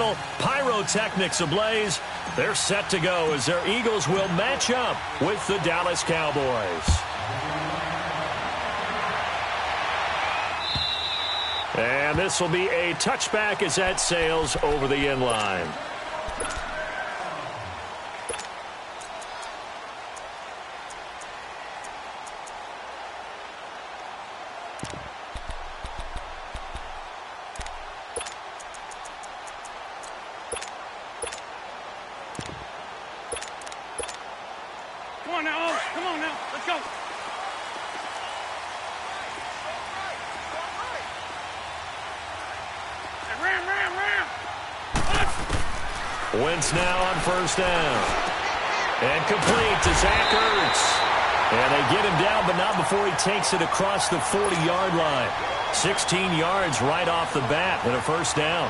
battle, pyrotechnics ablaze. They're set to go as their Eagles will match up with the Dallas Cowboys. And this will be a touchback as that sails over the end line. Come on now, come on now, let's go. Wentz now on first down. And complete to Zach Ertz. And they get him down, but not before he takes it across the 40-yard line. 16 yards right off the bat and a first down.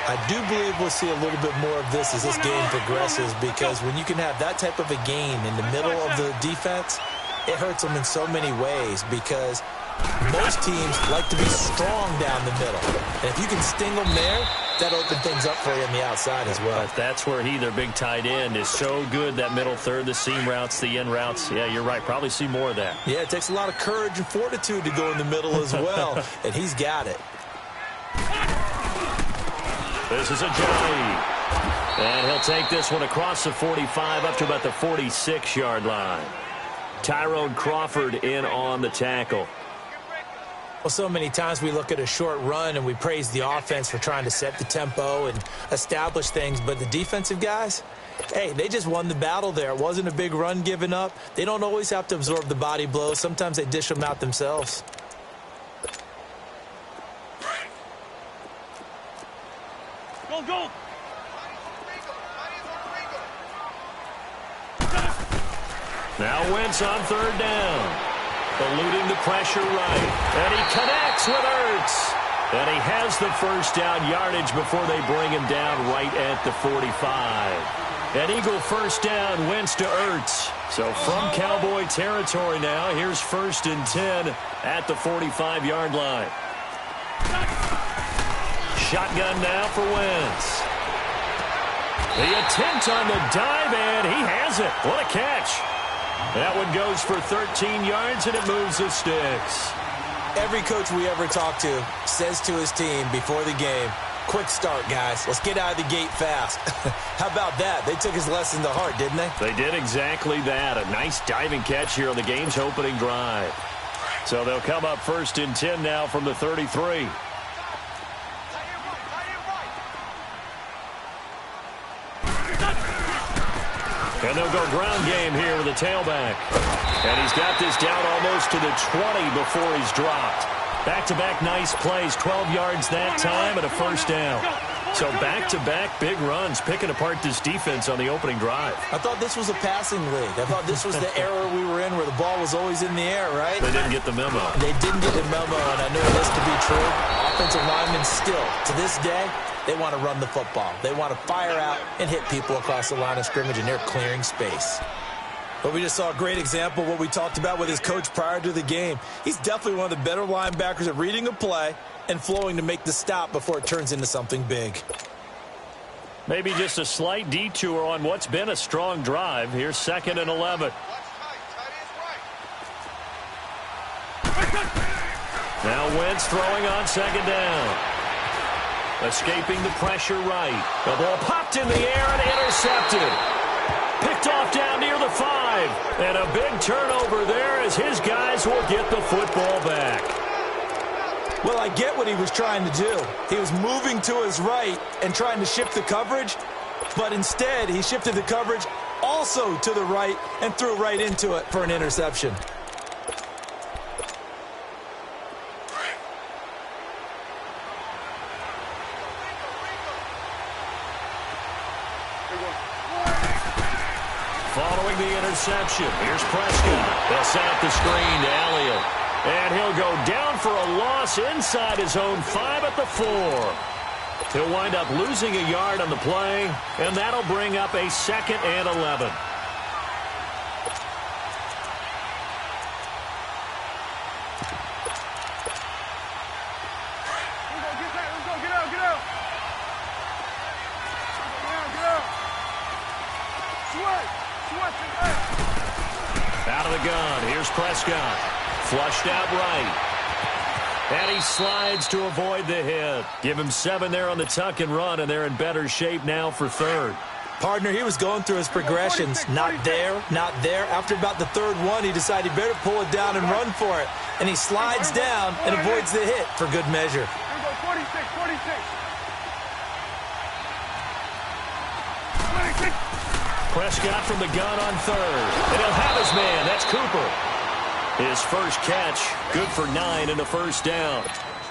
I do believe we'll see a little bit more of this as this game progresses, because when you can have that type of a gain in the middle of the defense, it hurts them in so many ways, because most teams like to be strong down the middle. And if you can sting them there, that'll open things up for you on the outside as well. But that's where their big tight end, is so good, that middle third, the seam routes, the in routes. Yeah, you're right. Probably see more of that. Yeah, it takes a lot of courage and fortitude to go in the middle as well, and he's got it. This is a Johnny. And he'll take this one across the 45 up to about the 46-yard line. Tyrone Crawford in on the tackle. Well, so many times we look at a short run and we praise the offense for trying to set the tempo and establish things, but the defensive guys, hey, they just won the battle there. It wasn't a big run given up. They don't always have to absorb the body blows. Sometimes they dish them out themselves. Go, go. Now Wentz on third down. Eluding the pressure right. And he connects with Ertz. And he has the first down yardage before they bring him down right at the 45. An Eagle first down, Wentz to Ertz. So from Cowboy territory now, here's 1st and 10 at the 45-yard line. Shotgun now for Wentz. The attempt on the dive, and he has it. What a catch. That one goes for 13 yards, and it moves the sticks. Every coach we ever talk to says to his team before the game, quick start, guys. Let's get out of the gate fast. How about that? They took his lesson to heart, didn't they? They did exactly that. A nice diving catch here on the game's opening drive. So they'll come up 1st and 10 now from the 33. And they'll go ground game here with a tailback. And he's got this down almost to the 20 before he's dropped. Back-to-back nice plays, 12 yards that time and a first down. So back-to-back big runs, picking apart this defense on the opening drive. I thought this was a passing league. I thought this was the era we were in where the ball was always in the air, right? They didn't get the memo. They didn't get the memo, and I know this to be true. Offensive linemen still, to this day, they want to run the football. They want to fire out and hit people across the line of scrimmage, and they're clearing space. But we just saw a great example of what we talked about with his coach prior to the game. He's definitely one of the better linebackers at reading a play and flowing to make the stop before it turns into something big. Maybe just a slight detour on what's been a strong drive. Here's 2nd and 11. Now Wentz throwing on 2nd down. Escaping the pressure right. The ball popped in the air and intercepted. Picked off down near the 5. And a big turnover there as his guys will get the football back. Well, I get what he was trying to do. He was moving to his right and trying to shift the coverage, but instead he shifted the coverage also to the right and threw right into it for an interception. Following the interception, here's Prescott. They'll set up the screen to Elliott. And he'll go down for a loss inside his own 5 at the 4. He'll wind up losing a yard on the play, and that'll bring up a 2nd and 11. Out of the gun. Here's Prescott. Flushed out right. And he slides to avoid the hit. Give him 7 there on the tuck and run, and they're in better shape now for third. Partner, he was going through his progressions. Not there, not there. After about the third one, he decided he better pull it down and run for it. And he slides down and avoids the hit for good measure. Here we go, 46, 46. Prescott from the gun on third. And he'll have his man. That's Cooper. His first catch, good for 9 and a first down.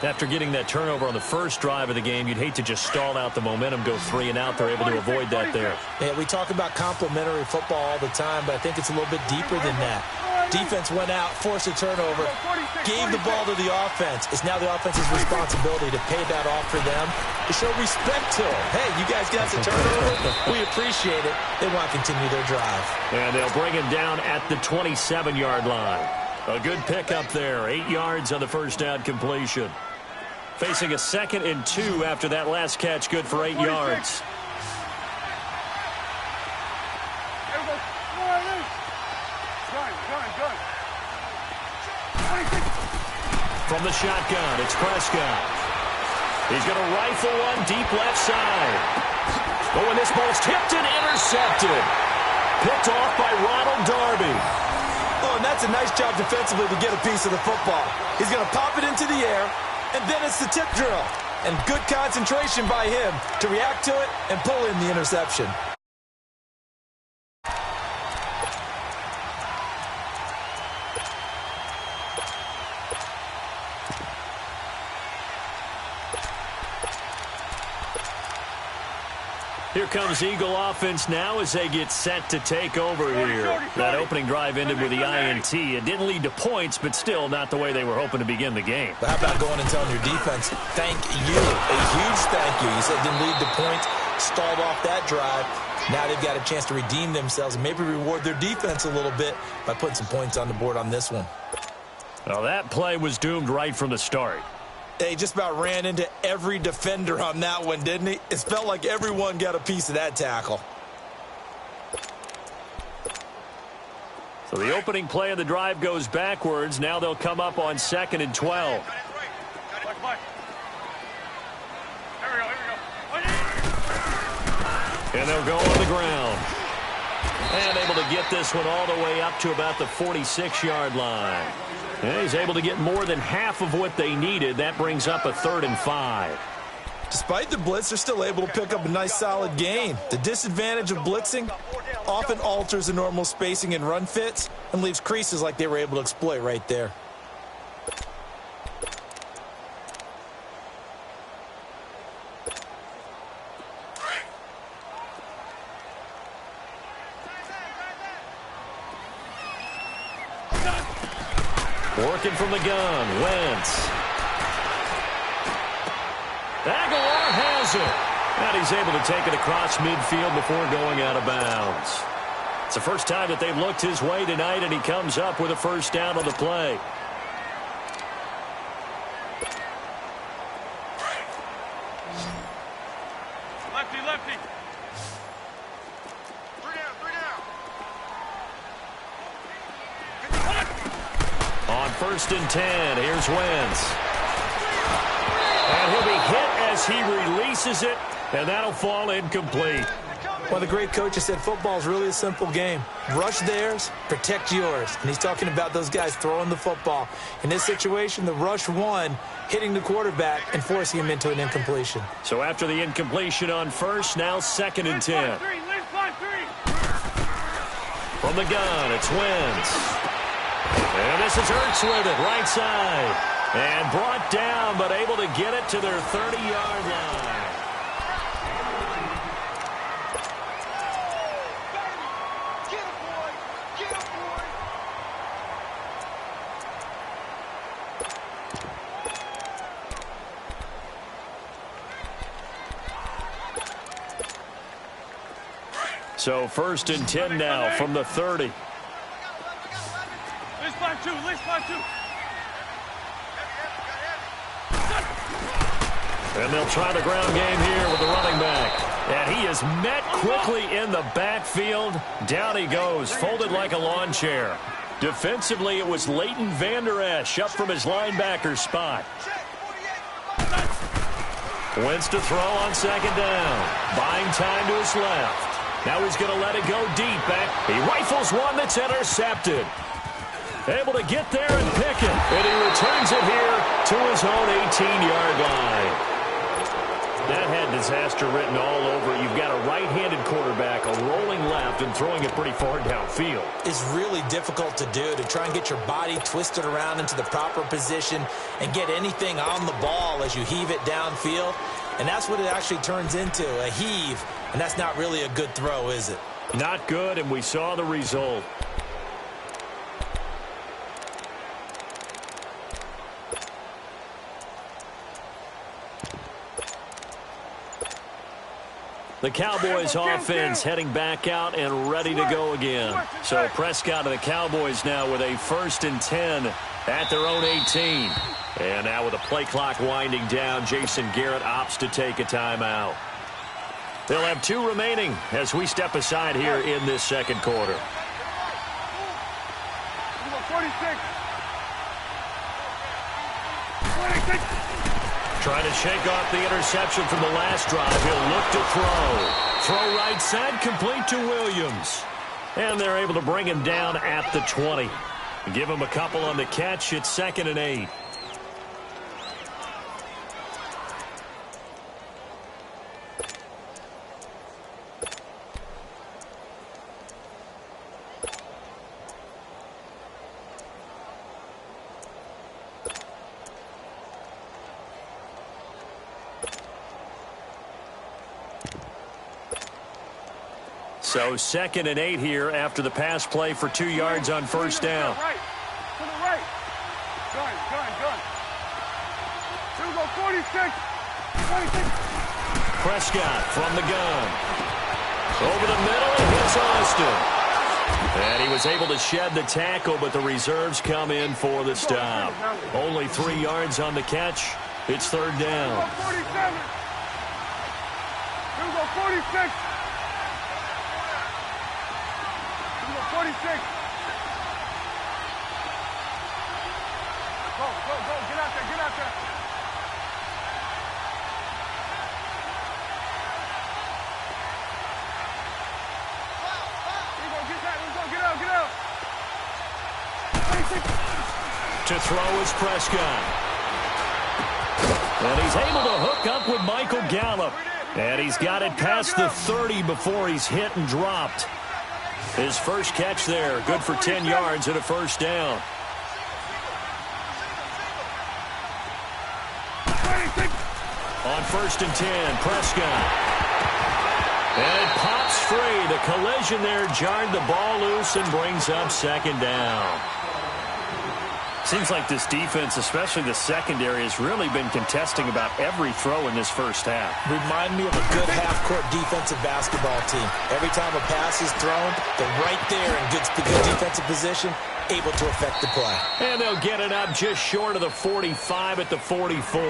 After getting that turnover on the first drive of the game, you'd hate to just stall out the momentum, go 3 and out. They're able to avoid that there. Yeah, we talk about complementary football all the time, but I think it's a little bit deeper than that. Defense went out, forced a turnover, gave the ball to the offense. It's now the offense's responsibility to pay that off for them, to show respect to them. Hey, you guys got the turnover. We appreciate it. They want to continue their drive. And they'll bring him down at the 27-yard line. A good pickup there. 8 yards on the first down completion. Facing a 2nd and 2 after that last catch, good for 8 yards. From the shotgun, it's Prescott. He's going to rifle one deep left side. Oh, and this ball's tipped and intercepted. Picked off by Ronald Darby. Oh, and that's a nice job defensively to get a piece of the football. He's going to pop it into the air, and then it's the tip drill. And good concentration by him to react to it and pull in the interception. Here comes Eagle offense now as they get set to take over here. That opening drive ended with the INT. It didn't lead to points, but still not the way they were hoping to begin the game. But how about going and telling your defense, thank you, a huge thank you. You said it didn't lead to points, stalled off that drive. Now they've got a chance to redeem themselves and maybe reward their defense a little bit by putting some points on the board on this one. Well, that play was doomed right from the start. He just about ran into every defender on that one, didn't he? It felt like everyone got a piece of that tackle. So the opening play of the drive goes backwards. Now they'll come up on 2nd and 12. And they'll go on the ground. And able to get this one all the way up to about the 46-yard line. And he's able to get more than half of what they needed. That brings up a 3rd and 5. Despite the blitz, they're still able to pick up a nice solid gain. The disadvantage of blitzing often alters the normal spacing and run fits and leaves creases like they were able to exploit right there. Working from the gun, Wentz. Aguilar has it. And he's able to take it across midfield before going out of bounds. It's the first time that they've looked his way tonight, and he comes up with a first down on the play. Lefty, lefty. On 1st and 10, here's Wentz. And he'll be hit as he releases it, and that'll fall incomplete. Well, the great coach has said football is really a simple game. Rush theirs, protect yours. And he's talking about those guys throwing the football. In this situation, the rush one, hitting the quarterback and forcing him into an incompletion. So after the incompletion on 1st, now 2nd and 10. From the gun, it's Wentz. And this is Ertz with it, right side. And brought down, but able to get it to their 30-yard line. So 1st and 10 now from the 30. And they'll try the ground game here with the running back. And he is was met quickly in the backfield. Down he goes, folded like a lawn chair. Defensively, it was Leighton Vander Esch up from his linebacker spot. Wentz to throw on second down. Buying time to his left. Now he's going to let it go deep. He rifles one that's intercepted. Able to get there and pick it. And he returns it here to his own 18-yard line. That had disaster written all over it. You've got a right-handed quarterback, a rolling left, and throwing it pretty far downfield. It's really difficult to do, to try and get your body twisted around into the proper position and get anything on the ball as you heave it downfield. And that's what it actually turns into, a heave. And that's not really a good throw, is it? Not good, and we saw the result. The Cowboys offense heading back out and ready to go again. So Prescott and the Cowboys now with a 1st and 10 at their own 18. And now with the play clock winding down, Jason Garrett opts to take a timeout. They'll have 2 remaining as we step aside here in this second quarter. 46. 46. Trying to shake off the interception from the last drive. He'll look to throw. Throw right side, complete to Williams. And they're able to bring him down at the 20. Give him a couple on the catch. It's 2nd and 8. So 2nd and 8 here after the pass play for 2 yards on first down. To the right. Gun. Here we go, 46. 46. Prescott from the gun. Over the middle, and hits Austin. And he was able to shed the tackle, but the reserves come in for the stop. Only 3 yards on the catch. It's 3rd down. 47. Here we go, 46. 46. Go. Get out there. Get out. 46. To throw is Prescott. And he's able to hook up with Michael Gallup. And he's got it past the 30 before he's hit and dropped. His first catch there, good for 10 yards and a first down. On 1st and 10, Prescott. And it pops free. The collision there jarred the ball loose and brings up 2nd down. Seems like this defense, especially the secondary, has really been contesting about every throw in this first half. Remind me of a good half-court defensive basketball team. Every time a pass is thrown, they're right there in good defensive position, able to affect the play. And they'll get it up just short of the 45 at the 44.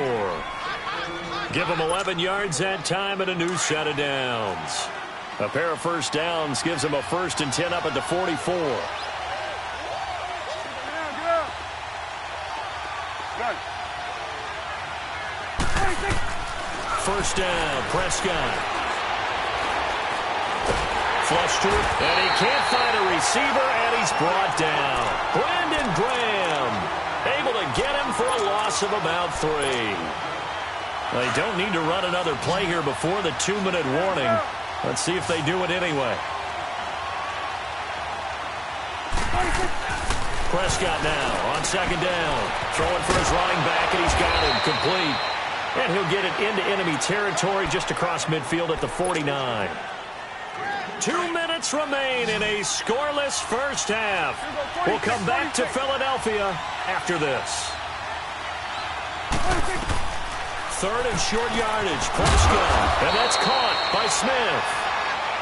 Give them 11 yards that time and a new set of downs. A pair of first downs gives them a 1st and 10 up at the 44. First down, Prescott. Flush to it, and he can't find a receiver, and he's brought down. Brandon Graham able to get him for a loss of about 3. They don't need to run another play here before the 2-minute warning. Let's see if they do it anyway. Prescott now on second down. Throwing for his running back, and he's got him complete. And he'll get it into enemy territory just across midfield at the 49. 2 minutes remain in a scoreless first half. We'll come back to Philadelphia after this. 3rd and short yardage. Prescott. And that's caught by Smith.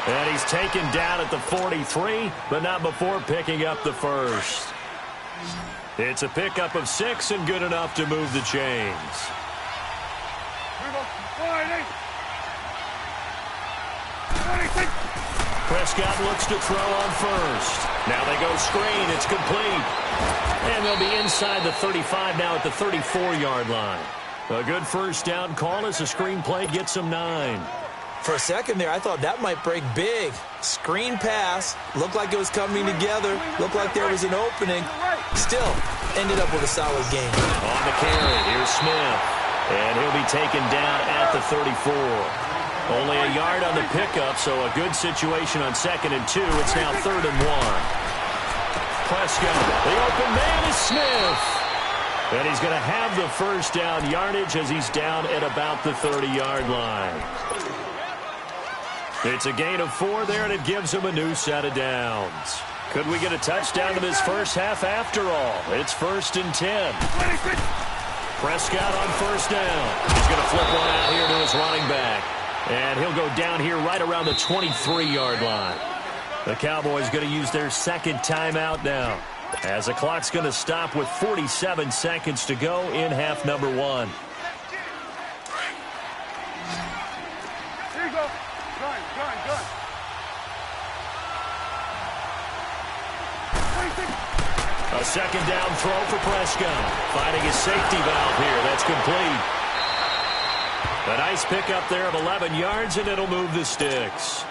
And he's taken down at the 43, but not before picking up the first. It's a pickup of 6 and good enough to move the chains. Prescott looks to throw on first. Now they go screen. It's complete. And they'll be inside the 35 now at the 34-yard line. A good first down call as the screen play gets them 9. For a second there, I thought that might break big. Screen pass. Looked like it was coming together. Looked like there was an opening. Still, ended up with a solid game. On the carry, here's Smith. And he'll be taken down at the 34. Only a yard on the pickup, so a good situation on 2nd and 2. It's now 3rd and 1. Prescott, the open man is Smith. And he's going to have the first down yardage as he's down at about the 30-yard line. It's a gain of 4 there, and it gives him a new set of downs. Could we get a touchdown in this first half after all? It's 1st and 10. Prescott on first down. He's going to flip one out here to his running back. And he'll go down here right around the 23-yard line. The Cowboys going to use their second timeout now, as the clock's going to stop with 47 seconds to go in half number 1. Here you go. Gun. A second down throw for Prescott. Finding his safety valve here. That's complete. A nice pickup there of 11 yards, and it'll move the sticks.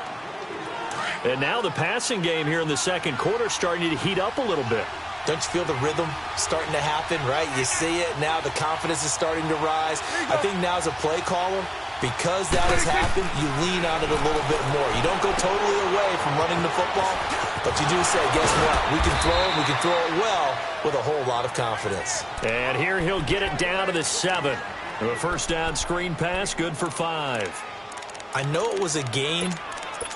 And now the passing game here in the second quarter starting to heat up a little bit. Don't you feel the rhythm starting to happen, right? You see it. Now the confidence is starting to rise. I think now as a play caller, because that has happened, you lean on it a little bit more. You don't go totally away from running the football, but you do say, guess what? We can throw it. We can throw it well with a whole lot of confidence. And here he'll get it down to the 7. A first down screen pass, good for 5. I know it was a gain,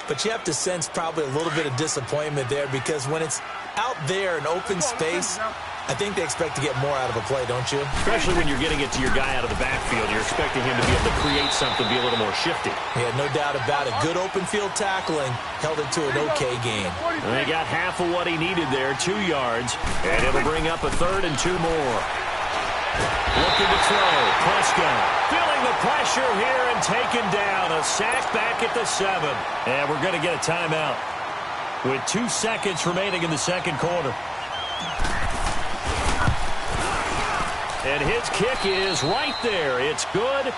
but you have to sense probably a little bit of disappointment there, because when it's out there in open space, I think they expect to get more out of a play, don't you? Especially when you're getting it to your guy out of the backfield. You're expecting him to be able to create something, be a little more shifty. Yeah, no doubt about it. Good open field tackling held it to an okay gain. And they got half of what he needed there, 2 yards, and it'll bring up a 3rd and 2 more. Looking to throw. Prescott feeling the pressure here and taken down. A sack back at the 7. And we're going to get a timeout with 2 seconds remaining in the second quarter. And his kick is right there. It's good.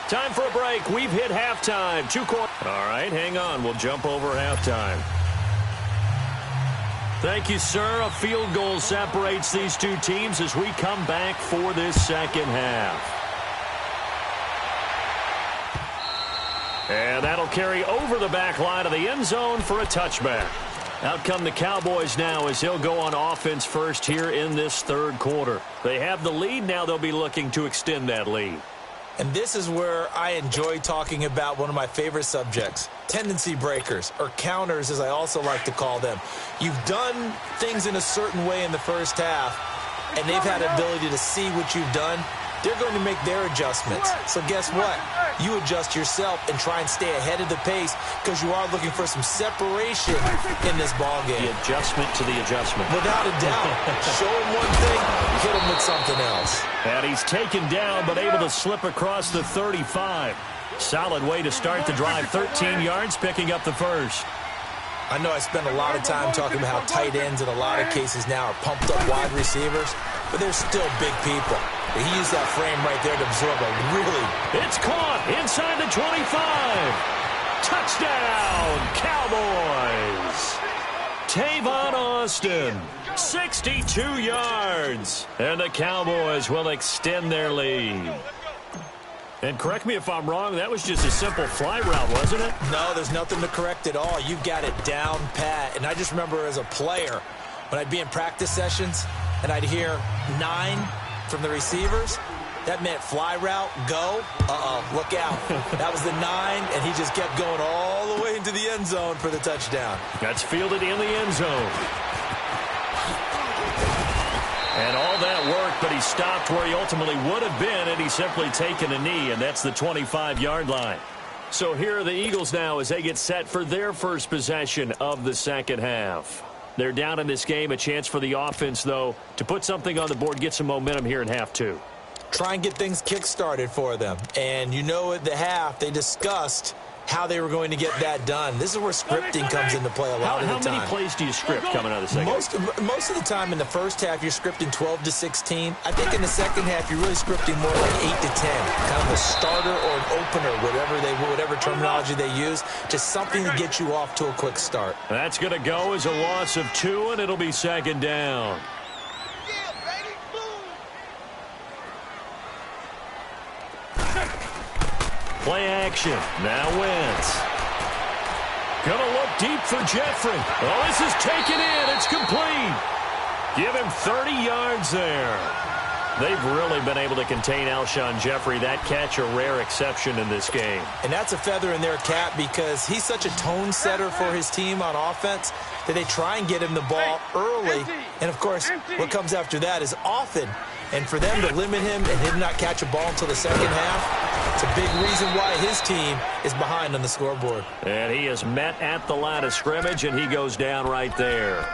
Time for a break. We've hit halftime. 2 quarters. All right, hang on. We'll jump over halftime. Thank you, sir. A field goal separates these two teams as we come back for this second half. And that'll carry over the back line of the end zone for a touchback. Out come the Cowboys now as they'll go on offense first here in this third quarter. They have the lead. Now they'll be looking to extend that lead. And this is where I enjoy talking about one of my favorite subjects, tendency breakers, or counters as I also like to call them. You've done things in a certain way in the first half, and they've had the ability to see what you've done. They're going to make their adjustments. So guess what? You adjust yourself and try and stay ahead of the pace because you are looking for some separation in this ball game. The adjustment to the adjustment. Without a doubt. Show him one thing, hit him with something else. And he's taken down but able to slip across the 35. Solid way to start the drive. 13 yards, picking up the first. I know I spend a lot of time talking about how tight ends in a lot of cases now are pumped up wide receivers, but they're still big people. He used that frame right there to absorb a really... It's caught inside the 25. Touchdown, Cowboys. Tavon Austin, 62 yards. And the Cowboys will extend their lead. And correct me if I'm wrong, that was just a simple fly route, wasn't it? No, there's nothing to correct at all. You've got it down pat. And I just remember as a player, when I'd be in practice sessions and I'd hear 9 from the receivers, that meant fly route, go. Look out. That was the 9, and he just kept going all the way into the end zone for the touchdown. That's fielded in the end zone. And all that worked, but he stopped where he ultimately would have been, and he's simply taken a knee, and that's the 25-yard line. So here are the Eagles now as they get set for their first possession of the second half. They're down in this game. A chance for the offense, though, to put something on the board, get some momentum here in half 2. Try and get things kick-started for them. And you know at the half, they discussed how they were going to get that done. This is where scripting comes into play a lot of the time. How many plays do you script coming out of the second half? Most of the time in the first half, you're scripting 12 to 16. I think in the second half, you're really scripting more like 8 to 10. Kind of a starter or an opener, whatever terminology they use. Just something to get you off to a quick start. That's going to go as a loss of 2, and it'll be second down. Play action. Now Wentz. Gonna look deep for Jeffrey. Oh, this is taken in. It's complete. Give him 30 yards there. They've really been able to contain Alshon Jeffrey. That catch a rare exception in this game. And that's a feather in their cap because he's such a tone setter for his team on offense that they try and get him the ball early. And, of course, what comes after that is often. And for them to limit him and him not catch a ball until the second half, it's a big reason why his team is behind on the scoreboard. And he is met at the line of scrimmage, and he goes down right there.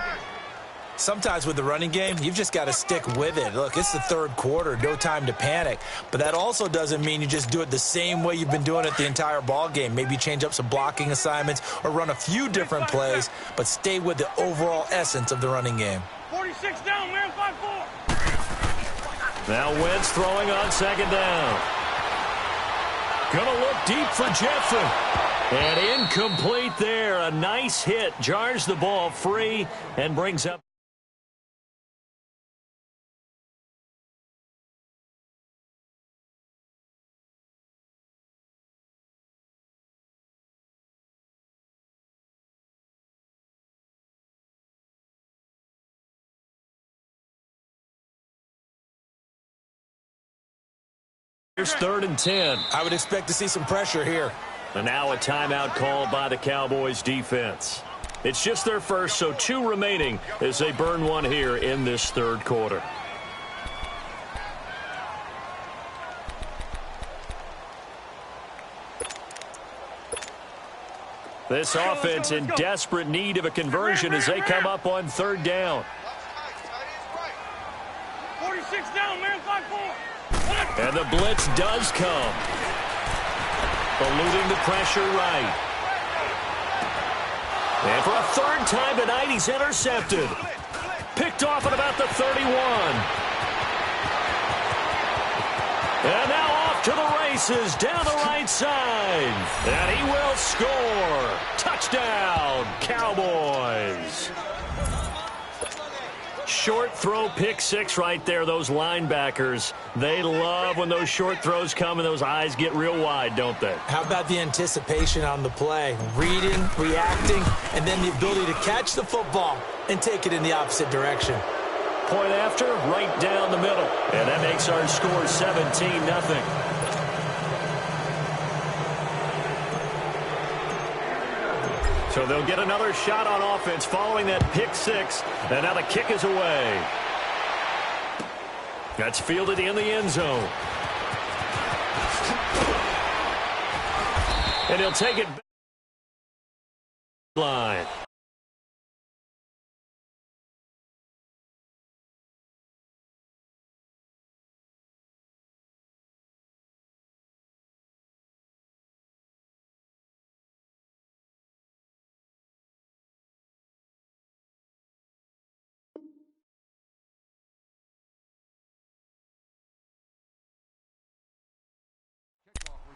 Sometimes with the running game, you've just got to stick with it. Look, it's the third quarter, no time to panic. But that also doesn't mean you just do it the same way you've been doing it the entire ball game. Maybe change up some blocking assignments or run a few different plays, but stay with the overall essence of the running game. 46 down, man, 5-4. Now Wentz throwing on second down. Gonna look deep for Jeffrey. And incomplete there. A nice hit. Jars the ball free and brings up. Here's 3rd and 10. I would expect to see some pressure here. And now a timeout called by the Cowboys defense. It's just their first, so 2 remaining as they burn one here in this third quarter. This offense in desperate need of a conversion as they come up on 3rd down. 46 down, man, 5-4. And the blitz does come. Eluding the pressure right. And for a 3rd time tonight, he's intercepted. Picked off at about the 31. And now off to the races down the right side. And he will score. Touchdown, Cowboys. Short throw, pick 6 right there. Those linebackers, they love when those short throws come and those eyes get real wide, don't they? How about the anticipation on the play? Reading, reacting, and then the ability to catch the football and take it in the opposite direction. Point after, right down the middle. And that makes our score 17-0. So they'll get another shot on offense following that pick 6. And now the kick is away. That's fielded in the end zone. And he'll take it back. Line.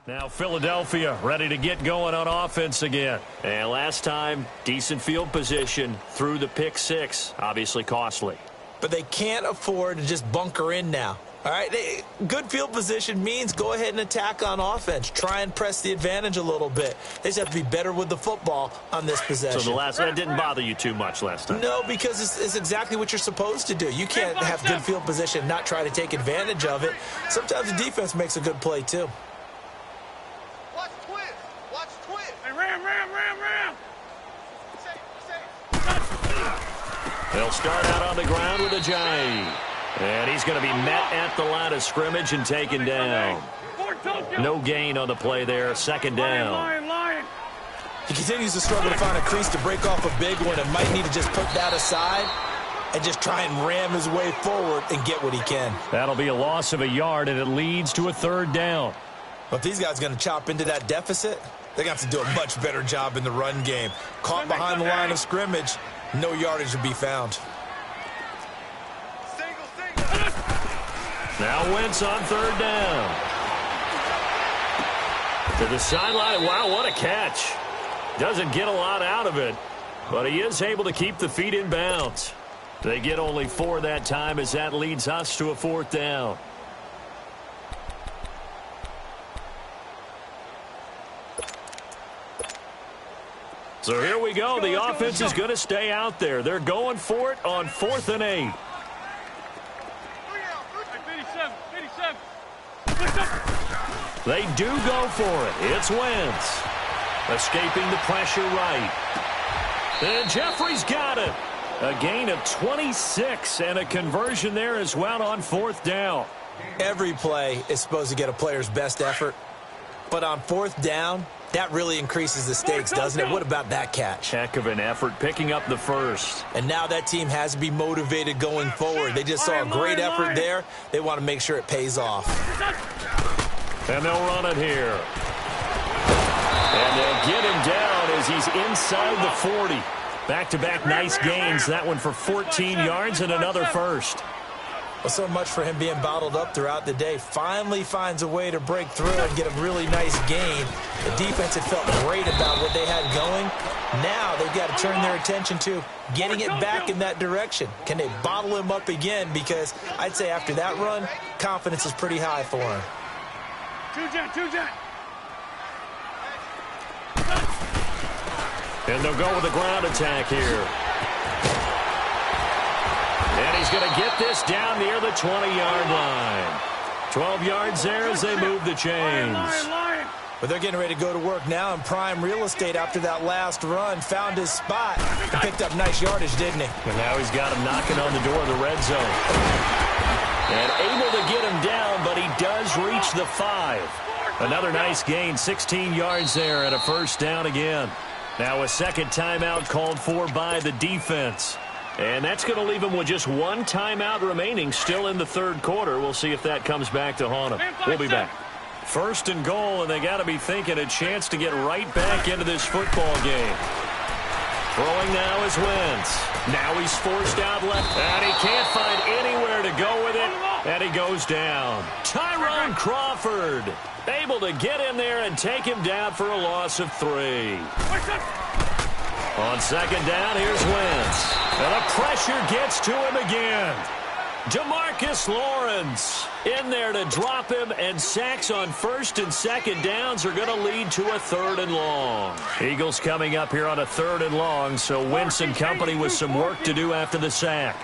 Now Philadelphia ready to get going on offense again. And last time, decent field position through the pick 6. Obviously costly. But they can't afford to just bunker in now. All right, good field position means go ahead and attack on offense. Try and press the advantage a little bit. They just have to be better with the football on this possession. So that didn't bother you too much last time? No, because it's exactly what you're supposed to do. You can't have good field position and not try to take advantage of it. Sometimes the defense makes a good play, too. Watch twist. Hey, ram. They'll start out on the ground with Ajayi. And he's going to be met at the line of scrimmage and taken down. No gain on the play there. Second down. He continues to struggle to find a crease to break off a big one and might need to just put that aside and just try and ram his way forward and get what he can. That'll be a loss of a yard, and it leads to a 3rd down. But if these guys are going to chop into that deficit, They're going to have to do a much better job in the run game. Caught behind the line of scrimmage, no yardage to be found. Now Wentz on third down. To the sideline. Wow, what a catch. Doesn't get a lot out of it, but he is able to keep the feet in bounds. They get only 4 that time as that leads us to a 4th down. So here we go. The offense is going to stay out there. They're going for it on 4th and 8. 87. They do go for it. It's Wentz. Escaping the pressure right. And Jeffrey's got it. A gain of 26 and a conversion there as well on 4th down. Every play is supposed to get a player's best effort. But on 4th down, that really increases the stakes, doesn't it? What about that catch? Heck of an effort picking up the first. And now that team has to be motivated going forward. They just saw a great effort there. They want to make sure it pays off. And they'll run it here. And they'll get him down as he's inside the 40. Back-to-back nice gains. That one for 14 yards and another first. Well, so much for him being bottled up throughout the day. Finally finds a way to break through and get a really nice gain. The defense had felt great about what they had going. Now they've got to turn their attention to getting it back in that direction. Can they bottle him up again? Because I'd say after that run, confidence is pretty high for him. Two jet. And they'll go with a ground attack here. And he's going to get this down near the 20-yard line. 12 yards there as they move the chains. But they're getting ready to go to work now in prime real estate after that last run. Found his spot. He picked up nice yardage, didn't he? And now he's got him knocking on the door of the red zone. And able to get him down, but he does reach the 5. Another nice gain, 16 yards there and a first down again. Now a second timeout called for by the defense. And that's going to leave him with just one timeout remaining still in the third quarter. We'll see if that comes back to haunt him. We'll be back. First and goal, and they got to be thinking a chance to get right back into this football game. Throwing now is Wentz. Now he's forced out left, and he can't find anywhere to go with it, and he goes down. Tyrone Crawford able to get in there and take him down for a loss of 3. On second down, here's Wentz. And the pressure gets to him again. DeMarcus Lawrence in there to drop him, and sacks on first and second downs are going to lead to a 3rd and long. Eagles coming up here on a 3rd and long, so Wentz and company with some work to do after the sack.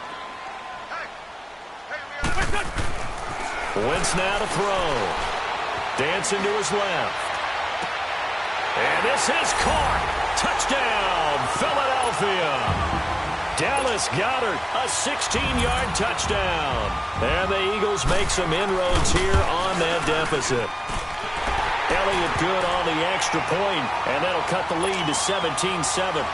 Wentz now to throw. Dancing to his left. And this is caught. Touchdown, Philadelphia. Dallas Goedert, a 16-yard touchdown. And the Eagles make some inroads here on that deficit. Elliott good on the extra point, and that'll cut the lead to 17-7.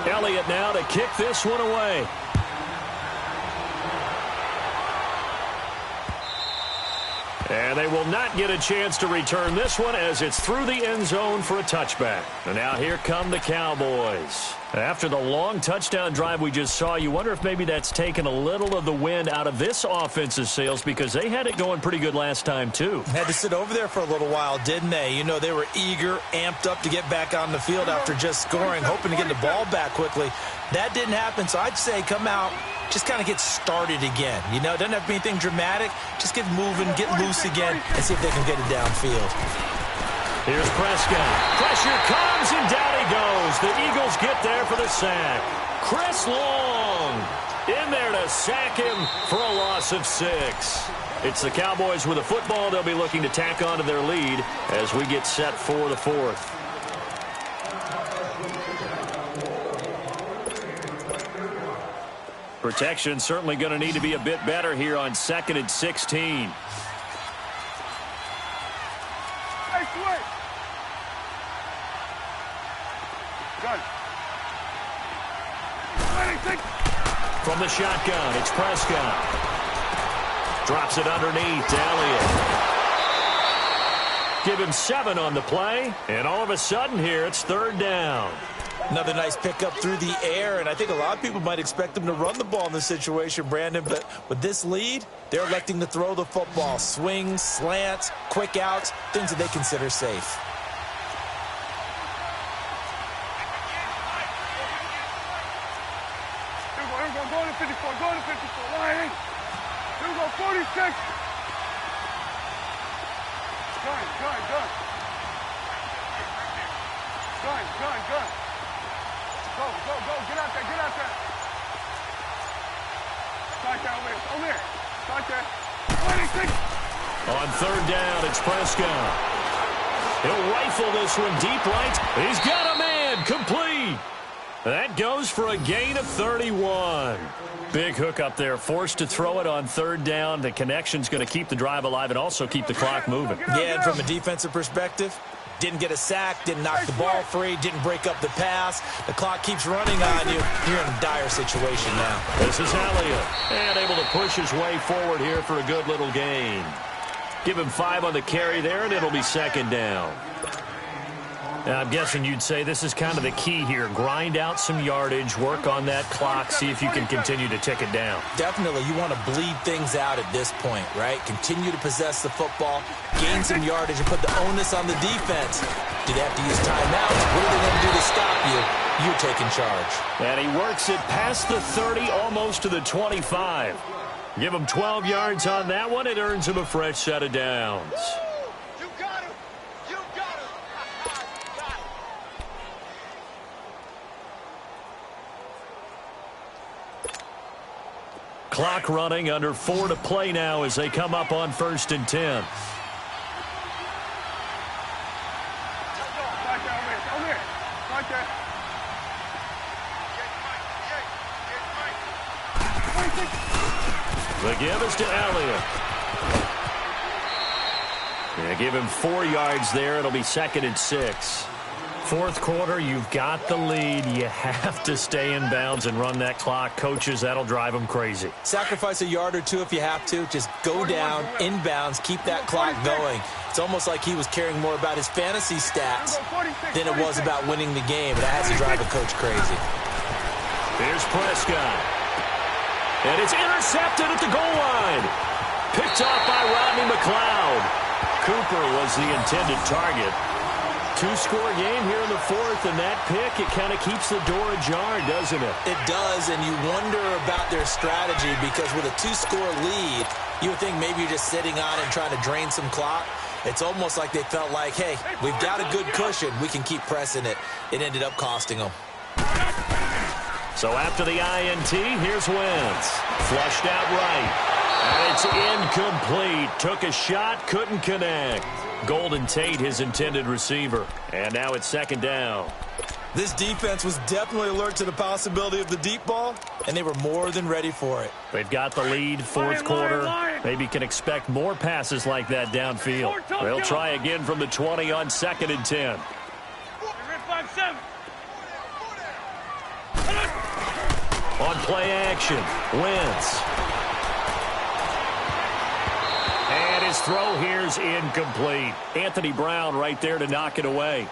Elliott now to kick this one away. And they will not get a chance to return this one as it's through the end zone for a touchback. And now here come the Cowboys. After the long touchdown drive we just saw, you wonder if maybe that's taken a little of the wind out of this offense's sails, because they had it going pretty good last time too. Had to sit over there for a little while, didn't they? You know, they were eager, amped up to get back on the field after just scoring, hoping to get the ball back quickly. That didn't happen, so I'd say come out, just kind of get started again. You know, it doesn't have to be anything dramatic. Just get moving, get loose again, and see if they can get it downfield. Here's Prescott. Pressure comes, and down he goes. The Eagles get there for the sack. Chris Long in there to sack him for a loss of 6. It's the Cowboys with a football. They'll be looking to tack on to their lead as we get set for the 4th. Protection certainly going to need to be a bit better here on 2nd and 16. From the shotgun, it's Prescott. Drops it underneath to Elliott. give him 7 on the play. And all of a sudden here, it's 3rd down. Another nice pickup through the air, and I think a lot of people might expect them to run the ball in this situation, Brandon, but with this lead, they're electing to throw the football. Swings, slants, quick outs, things that they consider safe. Go to 54, go to 54, line. Here we go, 46. Gun. Go, get out there. Start there, over here. Start there. 26. On 3rd down, it's Prescott. He'll rifle this one deep right. He's got a man, complete. That goes for a gain of 31. Big hook up there, forced to throw it on 3rd down. The connection's going to keep the drive alive and also keep the clock moving. Yeah, and from a defensive perspective, didn't get a sack, didn't knock the ball free, didn't break up the pass. The clock keeps running on you. You're in a dire situation now. This is Elliott, and able to push his way forward here for a good little gain. Give him 5 on the carry there, and it'll be 2nd down. Now, I'm guessing you'd say this is kind of the key here. Grind out some yardage, work on that clock, see if you can continue to tick it down. Definitely, you want to bleed things out at this point, right? Continue to possess the football, gain some yardage, and put the onus on the defense. Do they have to use timeouts? What are they going to do to stop you? You're taking charge. And he works it past the 30, almost to the 25. Give him 12 yards on that one. It earns him a fresh set of downs. Clock running, under 4 to play now as they come up on 1st and 10. The give is to Elliott. Yeah, give him 4 yards there. It'll be 2nd and 6. 4th quarter, you've got the lead. You have to stay in bounds and run that clock. Coaches, that'll drive them crazy. Sacrifice a yard or 2 if you have to. Just go down, inbounds, keep that clock going. It's almost like he was caring more about his fantasy stats than it was about winning the game. That has to drive a coach crazy. Here's Prescott. And it's intercepted at the goal line. Picked off by Rodney McLeod. Cooper was the intended target. 2-score game here in the 4th, and that pick, it kind of keeps the door ajar, doesn't it? It does, and you wonder about their strategy because with a 2-score lead, you would think maybe you're just sitting on it and trying to drain some clock. It's almost like they felt like, hey, we've got a good cushion. We can keep pressing it. It ended up costing them. So after the INT, here's Wentz. Flushed out right. And it's incomplete. Took a shot, couldn't connect. Golden Tate, his intended receiver. And now it's 2nd down. This defense was definitely alert to the possibility of the deep ball, and they were more than ready for it. They've got the lead, 4th quarter. Maybe can expect more passes like that downfield. They'll try again from the 20 on 2nd and 10. On play action, Wentz. And his throw here's incomplete. Anthony Brown right there to knock it away.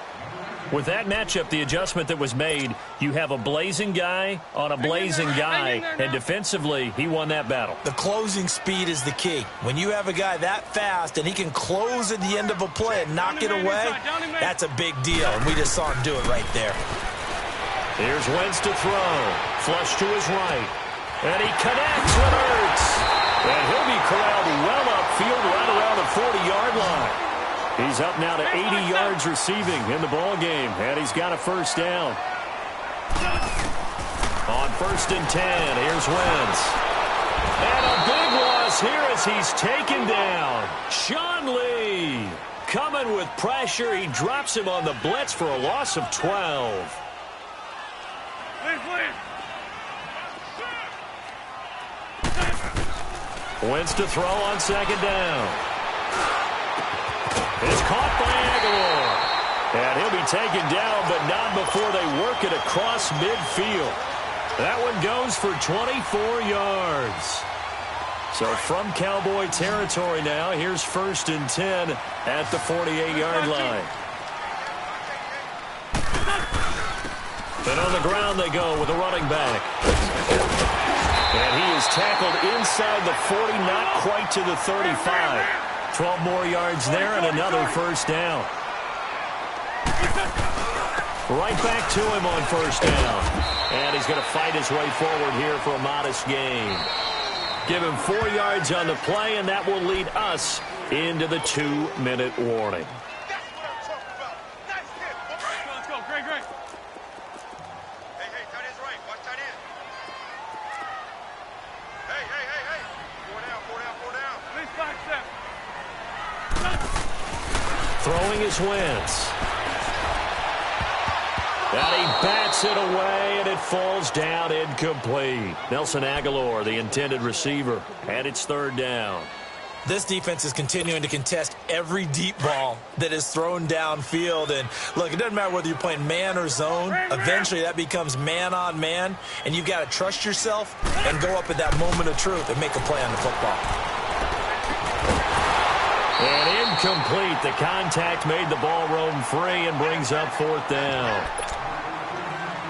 With that matchup, the adjustment that was made, you have a blazing guy on a blazing guy, and defensively, he won that battle. The closing speed is the key. When you have a guy that fast and he can close at the end of a play and knock it away, that's a big deal, and we just saw him do it right there. Here's Wentz to throw. Flush to his right. And he connects with Ertz. And he'll be corralled well upfield right around the 40-yard line. He's up now to 80 yards receiving in the ball game, and he's got a 1st down. On 1st and 10, here's Wentz. And a big loss here as he's taken down. Sean Lee coming with pressure. He drops him on the blitz for a loss of 12. Wentz to throw on 2nd down. It's caught by Aguilar. And he'll be taken down, but not before they work it across midfield. That one goes for 24 yards. So from Cowboy territory now, here's 1st and 10 at the 48-yard line. And on the ground they go with a running back. And he is tackled inside the 40, not quite to the 35. 12 more yards there and another 1st down. Right back to him on 1st down. And he's going to fight his way forward here for a modest gain. Give him 4 yards on the play, and that will lead us into the 2-minute warning. Let's go. Great. Hey, tight end's right. Watch tight end. Hey. 4 down. At least 5 steps. Throwing his Wentz. And he bats it away, and it falls down incomplete. Nelson Aguilar, the intended receiver, and it's 3rd down. This defense is continuing to contest every deep ball that is thrown downfield. And, look, it doesn't matter whether you're playing man or zone. Eventually that becomes man on man, and you've got to trust yourself and go up at that moment of truth and make a play on the football. And incomplete. The contact made the ball roam free and brings up 4th down.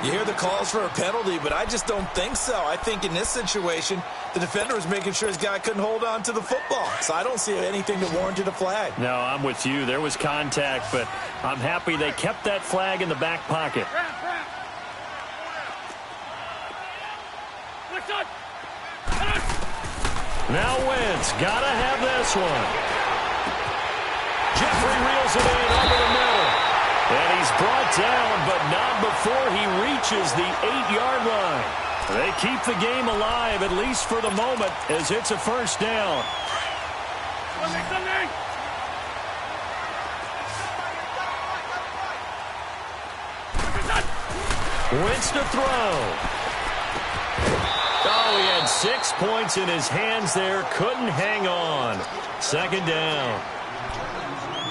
You hear the calls for a penalty, but I just don't think so. I think in this situation, the defender was making sure his guy couldn't hold on to the football. So I don't see anything that warranted a flag. No, I'm with you. There was contact, but I'm happy they kept that flag in the back pocket. Now Wentz, gotta have this one. Jeffrey reels it in over the middle. And he's brought down, but not before he reaches the 8-yard line. They keep the game alive, at least for the moment, as it's a 1st down. Wentz to throw. Oh, he had 6 points in his hands there. Couldn't hang on. 2nd down.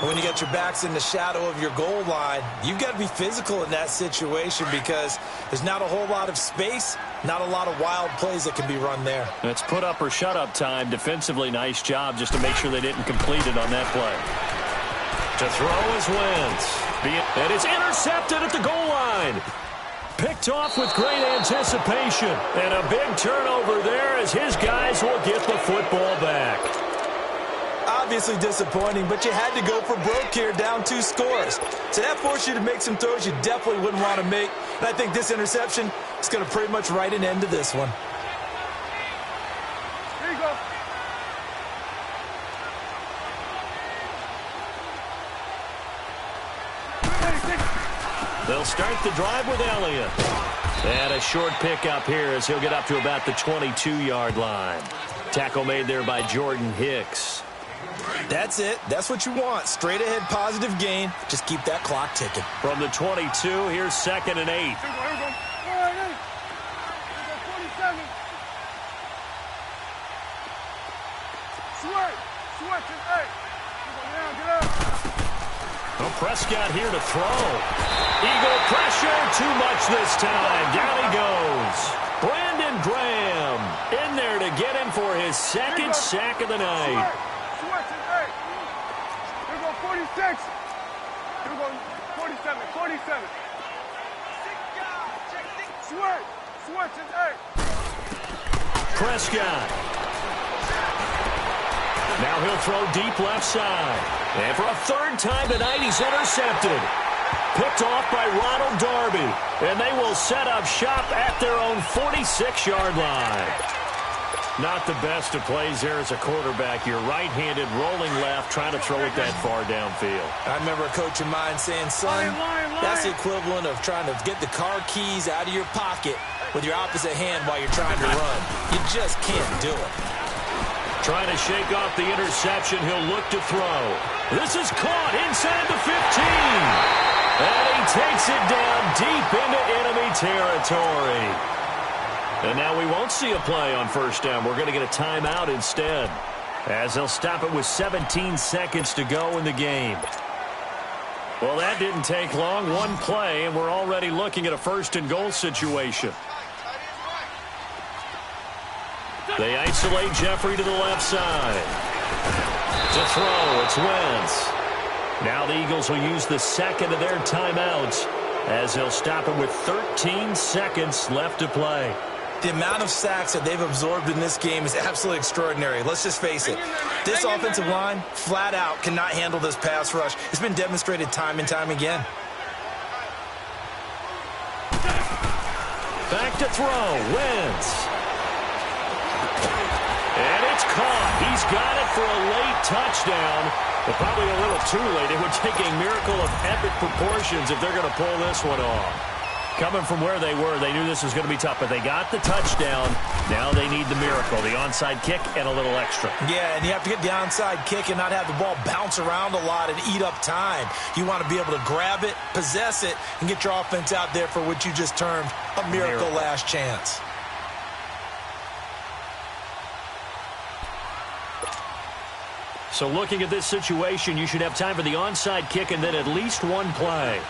When you got your backs in the shadow of your goal line, you've got to be physical in that situation because there's not a whole lot of space, not a lot of wild plays that can be run there. It's put up or shut up time. Defensively, nice job just to make sure they didn't complete it on that play. To throw is Wentz. And it's intercepted at the goal line. Picked off with great anticipation. And a big turnover there as his guys will get the football back. Obviously disappointing, but you had to go for broke here, down 2 scores. So that forced you to make some throws you definitely wouldn't want to make. And I think this interception is going to pretty much write an end to this one. Here you go. They'll start the drive with Elliott. And a short pickup here as he'll get up to about the 22-yard line. Tackle made there by Jordan Hicks. That's it. That's what you want. Straight ahead positive gain. Just keep that clock ticking. From the 22, here's 2nd and 8. Here we go. All right, hey. Here we go, 27. Switch is 8. Here we go, now, get up. Well, Prescott here to throw. Eagle pressure, too much this time. Down he goes. Brandon Graham in there to get him for his 2nd sack of the night. Switch is 8. Here we go, 46. Here we go, 47. Switch is 8. Prescott. Now he'll throw deep left side. And for a 3rd time tonight, he's intercepted. Picked off by Ronald Darby. And they will set up shop at their own 46-yard line. Not the best of plays there as a quarterback. You're right-handed, rolling left, trying to throw it that far downfield. I remember a coach of mine saying, son, that's the equivalent of trying to get the car keys out of your pocket with your opposite hand while you're trying to run. You just can't do it. Trying to shake off the interception. He'll look to throw. This is caught inside the 15. And he takes it down deep into enemy territory. And now we won't see a play on 1st down. We're going to get a timeout instead, as they'll stop it with 17 seconds to go in the game. Well, that didn't take long. One play, and we're already looking at a 1st and goal situation. They isolate Jeffrey to the left side. To throw, it's Wentz. Now the Eagles will use the second of their timeouts as they'll stop it with 13 seconds left to play. The amount of sacks that they've absorbed in this game is absolutely extraordinary. Let's just face it. This offensive line, flat out, cannot handle this pass rush. It's been demonstrated time and time again. Back to throw, Wentz. And it's caught. He's got it for a late touchdown, but probably a little too late. It would take a miracle of epic proportions if they're going to pull this one off. Coming from where they were, they knew this was going to be tough, but they got the touchdown. Now they need the miracle, the onside kick and a little extra. Yeah, and you have to get the onside kick and not have the ball bounce around a lot and eat up time. You want to be able to grab it, possess it, and get your offense out there for what you just termed a miracle last chance. So looking at this situation, you should have time for the onside kick and then at least one play.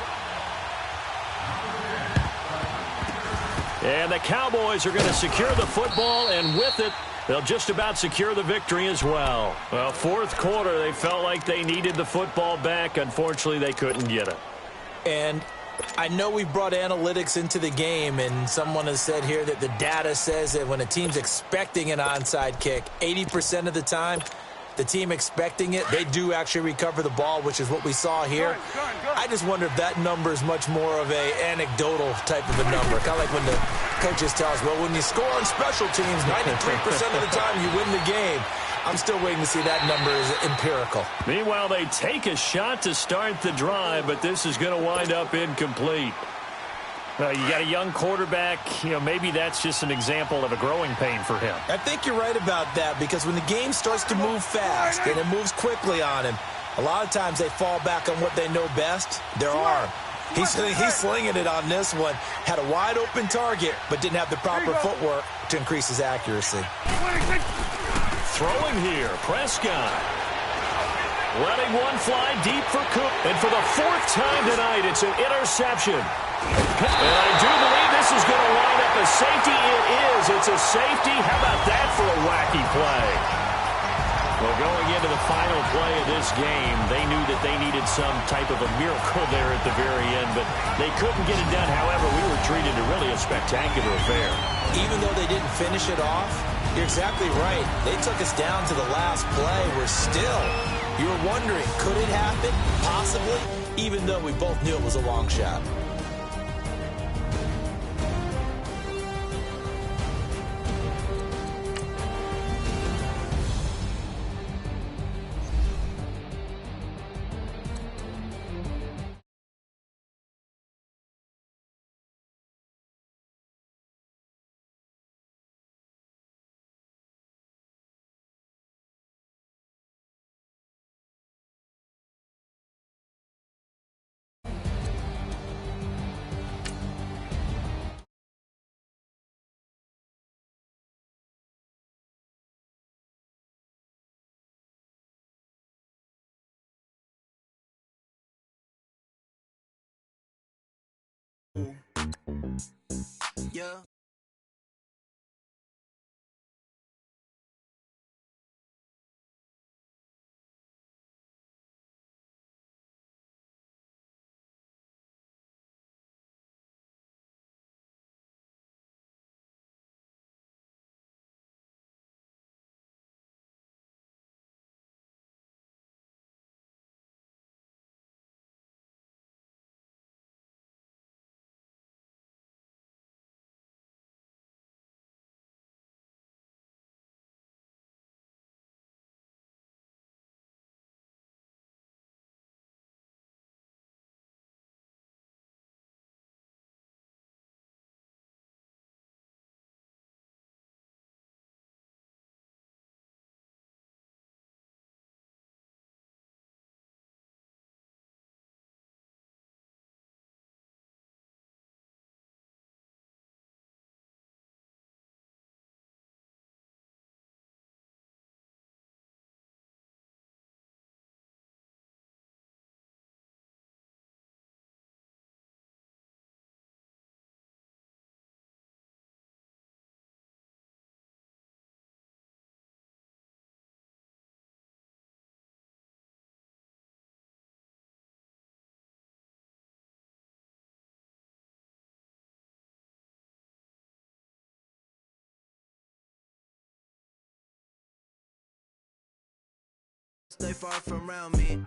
And the Cowboys are going to secure the football, and with it, they'll just about secure the victory as well. Well, fourth quarter, they felt like they needed the football back. Unfortunately, they couldn't get it. And I know we brought analytics into the game, and someone has said here that the data says that when a team's expecting an onside kick, 80% of the time, the team expecting it, they do actually recover the ball, which is what we saw here. I just wonder if that number is much more of a anecdotal type of a number. Kind of like when the coaches tell us, well, when you score on special teams, 93% of the time you win the game. I'm still waiting to see that number is empirical. Meanwhile, they take a shot to start the drive, but this is going to wind up incomplete. You got a young quarterback. Maybe that's just an example of a growing pain for him. I think you're right about that, because when the game starts to move fast and it moves quickly on him, a lot of times they fall back on what they know best, their arm. He's slinging it on this one. Had a wide open target, but didn't have the proper footwork to increase his accuracy. Throwing here, Prescott. Letting one fly deep for Cook. And for the fourth time tonight, it's an interception. And I do believe this is going to line up a safety. It is. It's a safety. How about that for a wacky play? Well, going into the final play of this game, they knew that they needed some type of a miracle there at the very end, but they couldn't get it done. However, we were treated to really a spectacular affair. Even though they didn't finish it off, you're exactly right. They took us down to the last play. We're still, you were wondering, could it happen? Possibly, even though we both knew it was a long shot. Yeah. Stay far from around me.